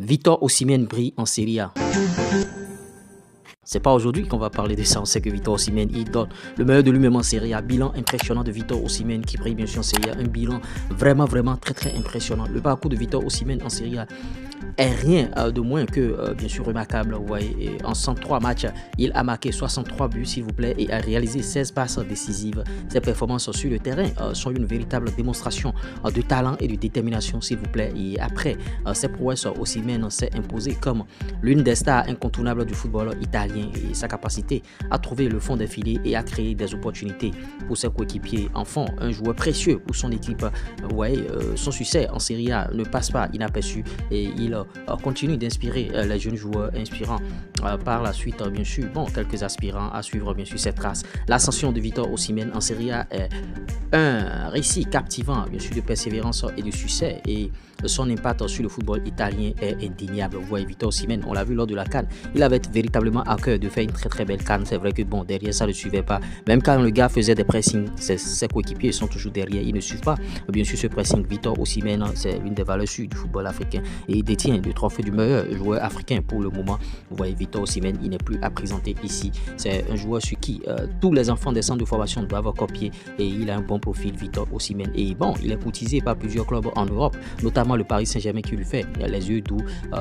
Victor Osimhen brille en Serie A. C'est pas aujourd'hui qu'on va parler de ça. On sait que Victor Osimhen, il donne le meilleur de lui-même en Serie A. Bilan impressionnant de Victor Osimhen qui brille bien sûr en Serie A. Un bilan vraiment très impressionnant. Le parcours de Victor Osimhen en Serie A est rien de moins que bien sûr remarquable. Vous voyez, en 103 matchs, il a marqué 63 buts s'il vous plaît et a réalisé 16 passes décisives. Ses performances sur le terrain sont une véritable démonstration de talent et de détermination s'il vous plaît. Et après ses prouesses, Osimhen s'est imposé comme l'une des stars incontournables du football italien et sa capacité à trouver le fond des filets et à créer des opportunités pour ses coéquipiers en font un joueur précieux pour son équipe. Vous voyez, son succès en Serie A ne passe pas inaperçu et il continue d'inspirer les jeunes joueurs, inspirant par la suite bien sûr quelques aspirants à suivre bien sûr ses traces. L'ascension de Victor Osimhen en Serie A est un récit captivant bien sûr de persévérance et de succès et son impact sur le football italien est indéniable. Vous voyez, Victor Osimhen, on l'a vu lors de la CAN, il avait véritablement à cœur de faire une très belle CAN. C'est vrai que derrière ça ne suivait pas. Même quand le gars faisait des pressings, ses coéquipiers sont toujours derrière, ils ne suivent pas. Bien sûr, ce pressing, Victor Osimhen, c'est une des valeurs sûres du football africain et il détient le trophée du meilleur joueur africain pour le moment. Vous voyez, Victor Osimhen, il n'est plus à présenter ici. C'est un joueur sur qui tous les enfants des centres de formation doivent copier et il a un bon profil, Victor Osimhen. Et il est courtisé par plusieurs clubs en Europe, notamment le Paris Saint-Germain qui lui fait les yeux doux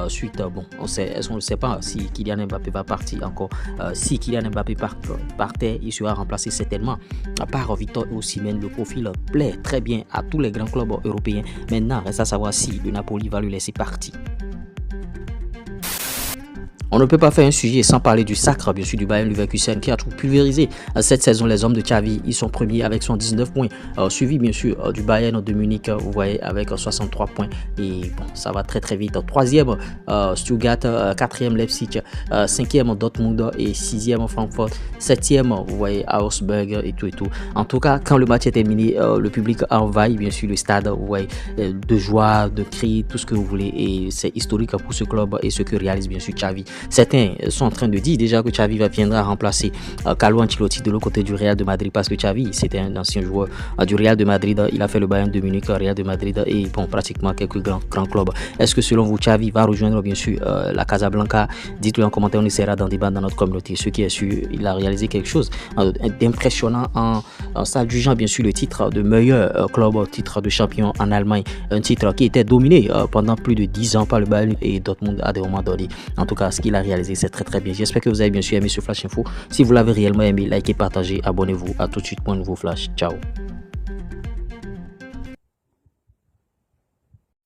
suite. On ne sait pas si Kylian Mbappé va partir encore. Si Kylian Mbappé partait, il sera remplacé certainement par Victor Osimhen. Le profil plaît très bien à tous les grands clubs européens. Maintenant, reste à savoir si le Napoli va le laisser partir. On ne peut pas faire un sujet sans parler du sacre, bien sûr, du Bayern Leverkusen qui a tout pulvérisé cette saison. Les hommes de Xavi, ils sont premiers avec 79 points, suivi bien sûr du Bayern de Munich, vous voyez, avec 63 points. Et ça va très vite. Troisième, Stuttgart, quatrième, Leipzig, cinquième, Dortmund et sixième, Francfort, septième, vous voyez, Augsburg et tout. En tout cas, quand le match est terminé, le public envahit bien sûr le stade, vous voyez, de joie, de cris, tout ce que vous voulez. Et c'est historique pour ce club et ce que réalise bien sûr Xavi. Certains sont en train de dire déjà que Xavi viendra remplacer Carlo Ancelotti de l'autre côté du Real de Madrid parce que Xavi c'était un ancien joueur du Real de Madrid. Il a fait le Bayern de Munich, Real de Madrid et pratiquement quelques grands clubs. Est-ce que selon vous Xavi va rejoindre bien sûr la Casablanca? Dites-le en commentaire, on essaiera d'en débattre dans notre communauté. Ce qui est sûr, il a réalisé quelque chose d'impressionnant en s'adjugeant bien sûr le titre de meilleur club, titre de champion en Allemagne, un titre qui était dominé pendant plus de 10 ans par le Bayern et Dortmund à des moments donnés. En tout cas, ce qu'il a réalisé, c'est très bien. J'espère que vous avez bien sûr aimé ce Flash Info. Si vous l'avez réellement aimé, likez, partagez, abonnez-vous. À tout de suite pour un nouveau Flash. Ciao.